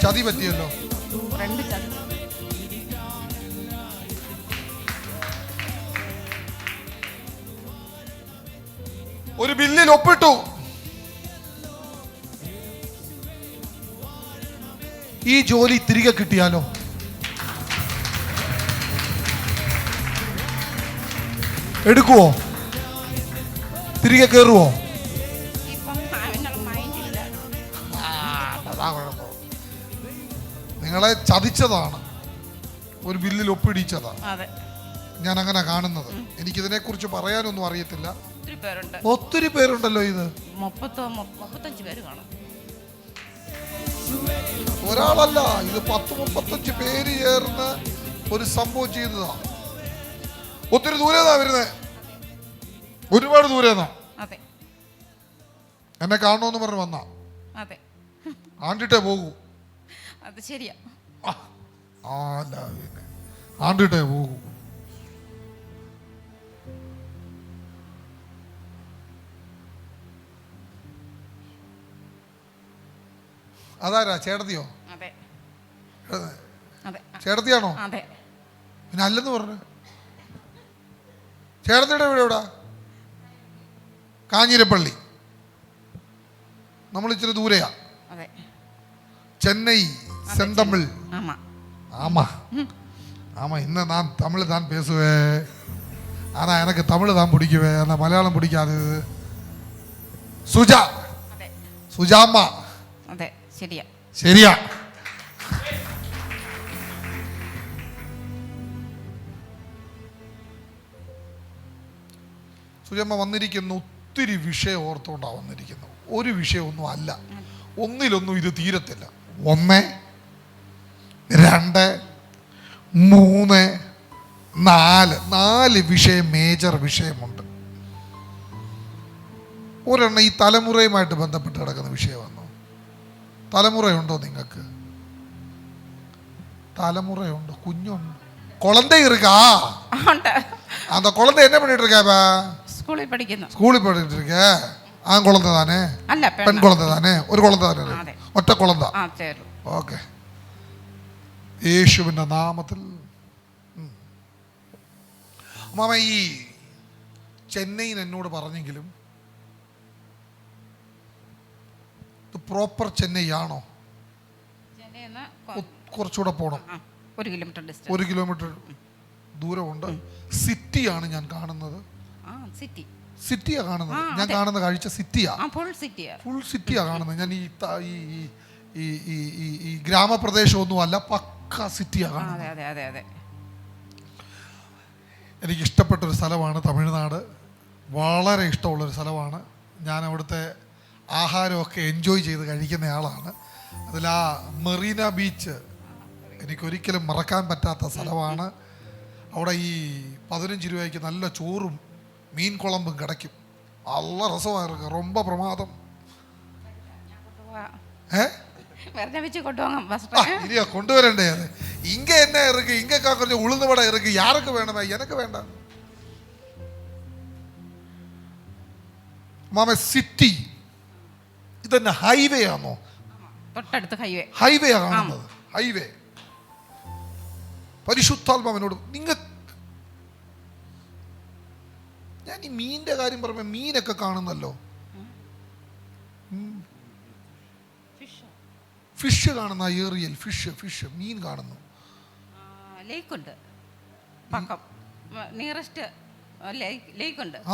ചതി പറ്റിയല്ലോ. ഫ്രണ്ട് ചതി. ഒരു ബില്ലിൽ ഒപ്പിട്ടു. ഈ ജോലി തിരികെ കിട്ടിയാലോ? എടുക്കുവോ? തിരികെ കയറുവോ? നിങ്ങളെ ചതിച്ചതാണ്, ഒരു ബില്ലിൽ ഒപ്പിടിച്ചതാണ്. ഞാൻ അങ്ങനെ കാണുന്നത്. എനിക്കിതിനെ കുറിച്ച് പറയാനൊന്നും അറിയത്തില്ല. ഒത്തിരി പേരുണ്ടല്ലോ. ഇത് 35 പേര് കാണും. ഒരാളല്ല, ഇത് 10-35 പേര് ചേർന്ന് ഒരു സംഭവം ചെയ്തതാ. ഒത്തിരി ദൂരേന്നാ വരുന്നത്, ഒരുപാട് ദൂരേന്നാ. എന്നെ കാണണമെന്ന് പറഞ്ഞ് വന്നാ ആണ്ടിട്ടേ പോകൂ. അത് ശരിയാ. അല്ല പിന്നെ ആണ്ടിട്ടേ പോകൂ. അതാരാ? ചേട്ടത്തിയോ? ചേട്ടത്തിയാണോ? പിന്നെ അല്ലെന്ന് പറഞ്ഞു. ചേട്ടത്തിയുടെ വീട് എവിടാ? കാഞ്ഞിരപ്പള്ളി. നമ്മൾ ഇച്ചിരി ദൂരെയാ. ചെന്നൈ செந்தமிழ். ஆமா ஆமா இன்ன நான் தமிழ் தான் பேசுவேன். ஆனால் எனக்கு தமிழ் தான் பிடிக்குவேன், ஆனால் மலையாளம் பிடிக்காது. சுஜா, சுஜாம்மா. ശരിയാ ശരിയാ. സുജമ്മ വന്നിരിക്കുന്ന ഒത്തിരി വിഷയം ഓർത്തുകൊണ്ടാണ് വന്നിരിക്കുന്നത്. ഒരു വിഷയമൊന്നും അല്ല, ഒന്നിലൊന്നും ഇത് തീരത്തില്ല. 1, 2, 3, 4 വിഷയം, മേജർ വിഷയമുണ്ട്. ഒരെണ്ണം ഈ തലമുറയുമായിട്ട് ബന്ധപ്പെട്ട് കിടക്കുന്ന വിഷയമാണ്. തലമുറയുണ്ടോ നിങ്ങൾക്ക്? തലമുറയുണ്ടോ? കുഞ്ഞുണ്ട്? കുളന്ത ഇറുക്കാ? அந்த குழந்தை என்ன பண்ணிட்டு இருக்கா? ஸ்கூலில் படிக்கிட்டு இருக்க. ஆண் குழந்தை தானே? அல்ல, பெண் குழந்தை தானே? ஒரு குழந்தை தானே? ഒറ്റ കുളന്ത. ഓക്കെ. യേശുവിൻ്റെ നാമത്തിൽ. മാമ, ഈ ചെന്നൈയിൽ എന്നോട് പറഞ്ഞെങ്കിലും പ്രോപ്പർ ചെന്നൈ ആണോ? കുറച്ചുകൂടെ പോകണം. 1 കിലോമീറ്റർ ദൂരമുണ്ട്. സിറ്റിയാണ് ഞാൻ കാണുന്നത്. സിറ്റിയാ കാണുന്നത്. ഞാൻ കാണുന്ന കാഴ്ച സിറ്റിയാ, ഫുൾ സിറ്റിയാ കാണുന്നത്. ഞാൻ ഈ ഗ്രാമപ്രദേശമൊന്നും അല്ല, പക്ക സിറ്റിയാ കാണുന്നത്. എനിക്ക് ഇഷ്ടപ്പെട്ടൊരു സ്ഥലമാണ് തമിഴ്നാട്. വളരെ ഇഷ്ടമുള്ളൊരു സ്ഥലമാണ്. ഞാൻ അവിടുത്തെ ആഹാരമൊക്കെ എൻജോയ് ചെയ്ത് കഴിക്കുന്ന ആളാണ്. അതിൽ ആ മെറീന ബീച്ച് എനിക്കൊരിക്കലും മറക്കാൻ പറ്റാത്ത സ്ഥലമാണ്. അവിടെ ഈ 15 രൂപയ്ക്ക് നല്ല ചോറും മീൻ കുളമ്പും കിടക്കും. നല്ല രസമായിരിക്കും. ரொம்ப പ്രമാദം. ഇനിയാ കൊണ്ടുവരണ്ടേ? അത് ഇങ്ങ എന്നെ ഇറക്ക്, ഇങ്ങക്കാ കുറച്ച് ഉളുന്ന് വട ഇറക്ക്. യാർക്ക് വേണമേ? എനക്ക് വേണ്ട. മാമ, സിറ്റി ഇതന്നെ ഹൈവേ ആണോ? തൊട്ടടുത്ത് ഹൈവേ കാണുന്നത്. ഹൈവേ. പരിശുദ്ധാത്മാവിനോട് ഞാൻ ഈ മീനിന്റെ കാര്യം പറയുമ്പോ മീനൊക്കെ കാണുന്നല്ലോ. ഫിഷ് കാണുന്ന ഏറിയൽ ഫിഷ് മീൻ കാണുന്നു. ലേക്കുണ്ട്,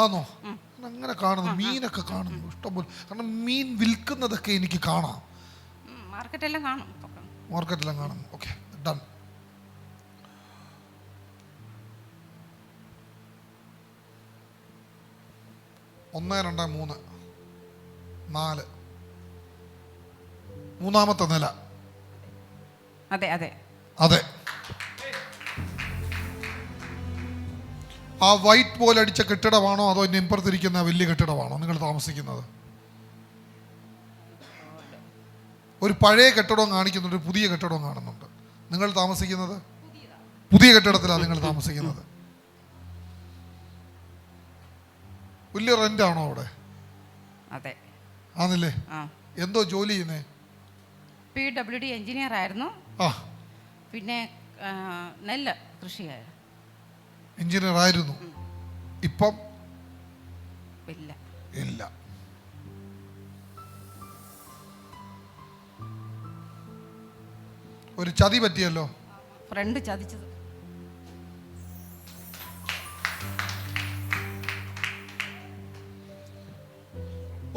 ആണോ? അങ്ങനെ കാണുന്നു. മീനൊക്കെ കാണുന്നു ഇഷ്ടംപോലെ. കാരണം മീൻ വിൽക്കുന്നതൊക്കെ എനിക്ക് കാണാം. മാർക്കറ്റെല്ലാം കാണുന്നു. Okay, done. 1, 2, 3, 4 മൂന്നാമത്തെ നില. അതെ. ആ വൈറ്റ് പോലെ അടിച്ച കെട്ടിടമാണോ അതോ ഇനി ഇപ്പുറത്തിരിക്കുന്ന വലിയ കെട്ടിടമാണോ നിങ്ങൾ താമസിക്കുന്നത്? ഒരു പഴയ കെട്ടിടവും കാണിക്കുന്നുണ്ട്, ഒരു പുതിയ കെട്ടിടവും കാണുന്നുണ്ട്. നിങ്ങൾ താമസിക്കുന്നത് പുതിയ കെട്ടിടത്തിലാണ് നിങ്ങൾ താമസിക്കുന്നത്. വലിയ റെന്റ് ആണോ അവിടെ? ആണല്ലേ? എന്തോ ജോലി ചെയ്യുന്നേ? PWD എഞ്ചിനീയർ ആയിരുന്നു. ആ, പിന്നെ നെല്ല് കൃഷിയായിരുന്നു. എഞ്ചിനീയർ ആയിരുന്നു. ഇപ്പം ഇല്ല. ഇല്ല. ഒരു ചതി പറ്റിയല്ലോ. ഫ്രണ്ട് ചതിച്ചത്.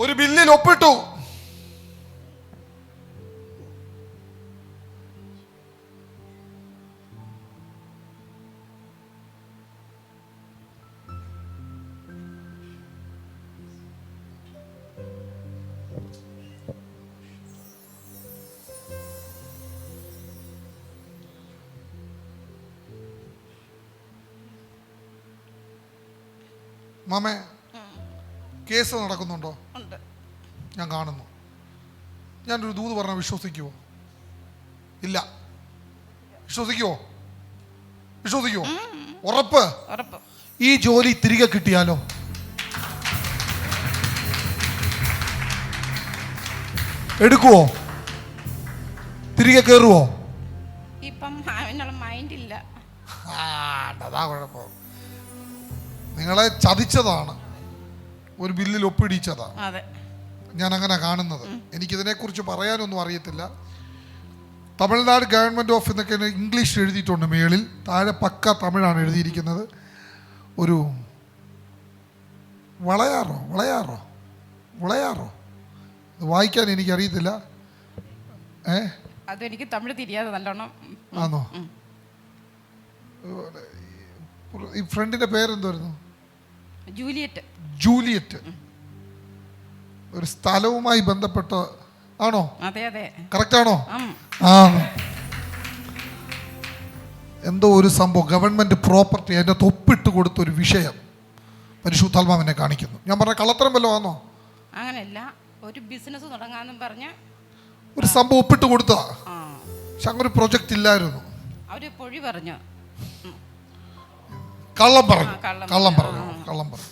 ഒരു ബില്ലിൽ ഒപ്പിട്ടു. മാമേ, കേസ് നടക്കുന്നുണ്ടോ? ഉണ്ട്. ഞാൻ കാണുന്നു. ഞാനൊരു ദൂത് പറഞ്ഞാൽ വിശ്വസിക്കുവോ? ഇല്ല. വിശ്വസിക്കുവോ? വിശ്വസിക്കുവോ? ഉറപ്പ്? ഉറപ്പ്. ഈ ജോലി തിരികെ കിട്ടിയാലോ? എടുക്കുവോ? തിരികെ കയറുവോ? ഇപ്പം അതിനുള്ള മൈൻഡില്ല. അതാ കുഴപ്പം. നിങ്ങളെ ചതിച്ചതാണ്, ഒരു ബില്ലിൽ ഒപ്പിടിച്ചതാണ്. അതെ, ഞാൻ അങ്ങനെ കാണുന്നത്. എനിക്കിതിനെക്കുറിച്ച് പറയാനൊന്നും അറിയത്തില്ല. തമിഴ്നാട് ഗവൺമെൻറ് ഓഫ് എന്നൊക്കെ ഇംഗ്ലീഷ് എഴുതിയിട്ടുണ്ട് മേളിൽ, താഴെ പക്ക തമിഴാണ് എഴുതിയിരിക്കുന്നത്. ഒരു വളയാറോ വളയാറോ വളയാറോ ഇത് വായിക്കാൻ എനിക്കറിയത്തില്ല. അതെനിക്ക് തമിഴ് തിരിയാതെ നല്ലോണം. ആണോ? ഈ ഫ്രണ്ടിൻ്റെ പേരെന്തായിരുന്നു? ജൂലിയറ്റ്. ജൂലിയറ്റ്. ഒരു സ്ഥലവുമായി ബന്ധപ്പെട്ട ആണോ? അതെ അതെ. കറക്റ്റ് ആണോ? ആ, എന്തോ ഒരു സംഭവം ഗവൺമെന്റ് പ്രോപ്പർട്ടി അതിൻ്റെ ഒപ്പിട്ട് കൊടുത്ത ഒരു വിഷയം പരിശുദ്ധാത്മാവിനെ കാണിക്കുന്നു. ഞാൻ പറഞ്ഞ കള്ളത്തരം വല്ലോ ആണോ? അങ്ങനെയല്ല, ഒരു ബിസിനസ് തുടങ്ങാന്നും പറഞ്ഞ് ഒരു സംഭവം ഒപ്പിട്ട് കൊടുത്താ. പക്ഷെ അങ്ങനെ ഒരു പ്രൊജക്റ്റ് ഇല്ലായിരുന്നു. അവര് പൊഴി പറഞ്ഞു, കള്ളം പറഞ്ഞു. കള്ളം കള്ളം പറഞ്ഞു. കള്ളം പറഞ്ഞു.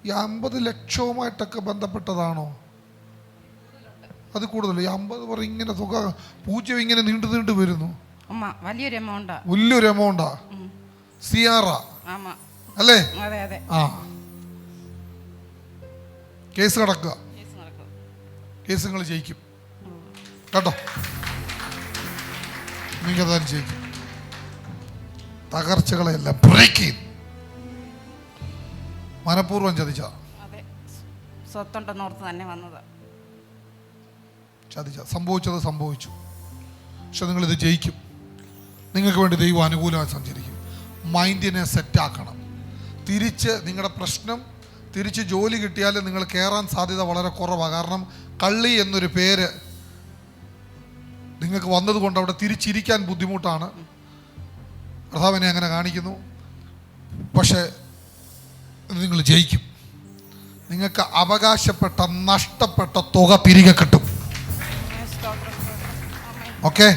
ഈ 50 ലക്ഷവുമായിട്ടൊക്കെ ബന്ധപ്പെട്ടതാണോ? അത് കൂടുതൽ. ഈ 50 പറയും ഇങ്ങനെ തുക പൂജ്യം ഇങ്ങനെ നീണ്ടു നീണ്ടു വരുന്നു. വലിയൊരു എമൗണ്ടാ. വലിയൊരു എമൗണ്ടാ. സിയാറാ അല്ലേ? അതെ അതെ. ആ, കേസ് നടക്കുക. കേസ് നിങ്ങൾ ജയിക്കും കേട്ടോ. നിങ്ങൾ ജയിക്കും. തകർച്ചകളെല്ലാം ബ്രേക്ക് ചെയ്യും. മനഃപൂർവ്വം ചതിച്ച സ്വത്തുണ്ടെന്നോർത്ത് തന്നെ വന്നത്. ചതിച്ച സംഭവിച്ചത് സംഭവിച്ചു. പക്ഷെ നിങ്ങളിത് ജയിക്കും. നിങ്ങൾക്ക് വേണ്ടി ദൈവം അനുകൂലമായി സഞ്ചരിക്കും. മൈൻഡിനെ സെറ്റാക്കണം. തിരിച്ച് നിങ്ങളുടെ പ്രശ്നം തിരിച്ച് ജോലി കിട്ടിയാൽ നിങ്ങൾ കയറാൻ സാധ്യത വളരെ കുറവാണ്. കാരണം കള്ളി എന്നൊരു പേര് നിങ്ങൾക്ക് വന്നതുകൊണ്ട് അവിടെ തിരിച്ചിരിക്കാൻ ബുദ്ധിമുട്ടാണ്. കർത്താവിനെ അങ്ങനെ കാണിക്കുന്നു. പക്ഷേ നിങ്ങൾ ജയിക്കും. നിങ്ങൾക്ക് അവകാശപ്പെട്ട നഷ്ടപ്പെട്ട തുക തിരികെ കിട്ടും. ഓക്കെ,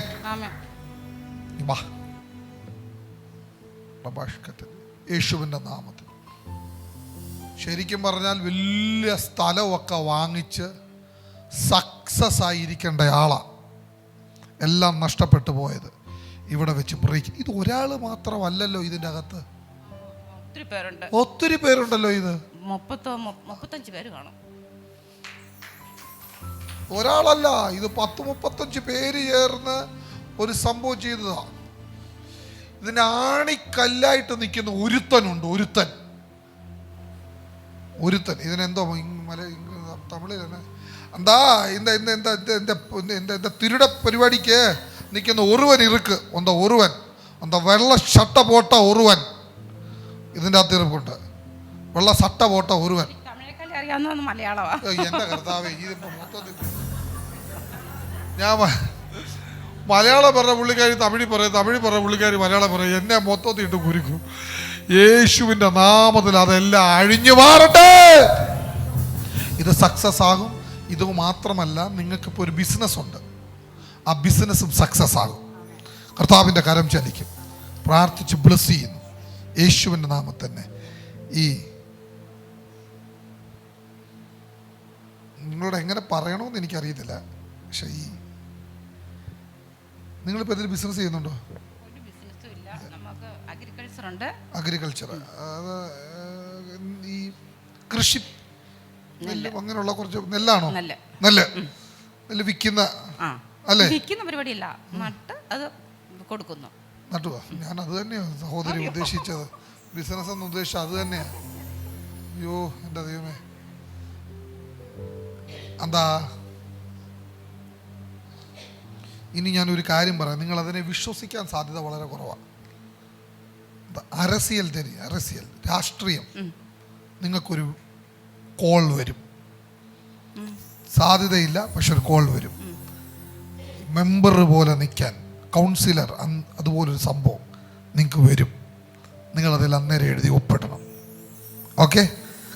യേശുവിൻ്റെ നാമത്തിൽ. ശരിക്കും പറഞ്ഞാൽ വലിയ സ്ഥലമൊക്കെ വാങ്ങിച്ച് സക്സസ് ആയിരിക്കേണ്ട ആളാണ്. എല്ലാം നഷ്ടപ്പെട്ടു പോയത് ഇവിടെ വെച്ച് ബ്രേക്ക്. ഇത് ഒരാൾ മാത്രമല്ലല്ലോ ഇതിൻ്റെ അകത്ത്, ഒത്തിരി പേരുണ്ടല്ലോ. ഇത് 35 പേര് കാണും. ഒരാളല്ല, ഇത് 10-35 പേര് ചേർന്ന് ഒരു സംഭവം ചെയ്തതാ. ഇതിന് ആണിക്കല്ലായിട്ട് നിൽക്കുന്ന ഒരുത്തനുണ്ട്. ഒരുത്തൻ ഇതിനെന്തോ തമിഴിൽ തന്നെ എന്താ എന്താ തിരുട പരിപാടിക്ക് നിൽക്കുന്ന ഒരുവൻ ഇറുക്ക് ഒന്ത ഒരുവൻ ഒന്ത വെള്ള ഷട്ട പോട്ട ഒരുവൻ ഇതിൻ്റെ അകത്ത് ഇറുപ്പുണ്ട്. വെള്ള സട്ട പോട്ട ഒരുവൻ. എന്റെ കർത്താവേ, ഇതിപ്പോ മൊത്തത്തിൽ ഞാൻ മലയാളം പറഞ്ഞ പുള്ളിക്കാരി തമിഴിൽ പറയും, തമിഴ് പറഞ്ഞ പുള്ളിക്കാരി മലയാളം പറയും. എന്നെ മൊത്തത്തിൽ ഇട്ട് കുരുക്കും. യേശുവിൻ്റെ നാമത്തിൽ അതെല്ലാം അഴിഞ്ഞു മാറട്ടെ. ഇത് സക്സസ് ആകും. ഇത് മാത്രമല്ല, നിങ്ങൾക്കിപ്പോൾ ഒരു ബിസിനസ് ഉണ്ട്, ആ ബിസിനസ്സും സക്സസ് ആകും. കർത്താവിൻ്റെ കരം ചലിക്കും. പ്രാർത്ഥിച്ച് ബ്ലസ് ചെയ്യുന്നു യേശുവിൻ്റെ നാമത്തിൽ തന്നെ. ഈ നിങ്ങളോട് എങ്ങനെ പറയണമെന്ന് എനിക്കറിയത്തില്ല. പക്ഷെ ഈ നിങ്ങളിപ്പോൾ എന്തെങ്കിലും ബിസിനസ് ചെയ്യുന്നുണ്ടോ? ഒരു ബിസിനസ്സും ഇല്ല. നമുക്ക് അഗ്രികൾച്ചർ ഉണ്ട്. അഗ്രികൾച്ചർ, അത് ഈ കൃഷി നെല്ല് അങ്ങനെയുള്ള കുറച്ച് നെല്ലാണോ? നെല്ല് വിൽക്കുന്ന അല്ലേ? വിൽക്കുന്ന പരിപാടിയല്ല, നട്ട് അത് കൊടുക്കുന്നു. നട്ടുവാ. ഞാൻ അത് തന്നെയാണ് സഹോദരി ഉദ്ദേശിച്ചത്. ബിസിനസ് എന്ന് ഉദ്ദേശിച്ചത് അത് തന്നെയാണ്. അയ്യോ എൻ്റെ ദൈവമേ, എന്താ ഇനി ഞാനൊരു കാര്യം പറയാം. നിങ്ങൾ അതിനെ വിശ്വസിക്കാൻ സാധ്യത വളരെ കുറവാണ്. അരസിയൽ രാഷ്ട്രീയം, നിങ്ങൾക്കൊരു കോൾ വരും. സാധ്യതയില്ല, പക്ഷെ ഒരു കോൾ വരും. മെമ്പർ പോലെ നിൽക്കാൻ, കൗൺസിലർ, അതുപോലൊരു സംഭവം നിങ്ങൾക്ക് വരും. നിങ്ങളതിൽ അന്നേരം എഴുതി ഒപ്പിടണം. ഓക്കെ?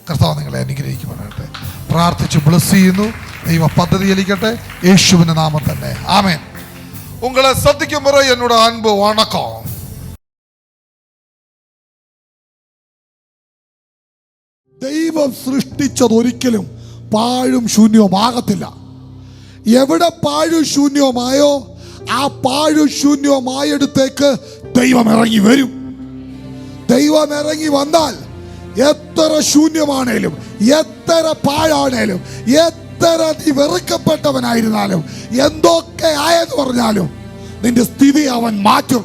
കർത്താവ് നിങ്ങളെ അനുഗ്രഹിക്കുവാനായിട്ട് പ്രാർത്ഥിച്ച് ബ്ലസ് ചെയ്യുന്നു. ദൈവ പദ്ധതി ചലിക്കട്ടെ യേശുവിൻ്റെ നാമം തന്നെ. ആമേൻ. ഉങ്ങളെ സദ്യക്കും മുறை എന്നോട് അൻപ് വണക്കം. ദൈവം സൃഷ്ടിച്ചത് ഒരിക്കലും പാഴും ശൂന്യവുമാകത്തില്ല. എവിടെ പാഴും ശൂന്യവുമായോ ആ പാഴും ശൂന്യവുമായടുത്തേക്ക് ദൈവം ഇറങ്ങി വരും. ദൈവം ഇറങ്ങി വന്നാൽ എത്ര ശൂന്യമാണേലും, എത്ര പാഴാണേലും, എത്ര നീ വെറുക്കപ്പെട്ടവനായിരുന്നാലും, എന്തൊക്കെ ആയെന്ന് പറഞ്ഞാലും നിന്റെ സ്ഥിതി അവൻ മാറ്റും.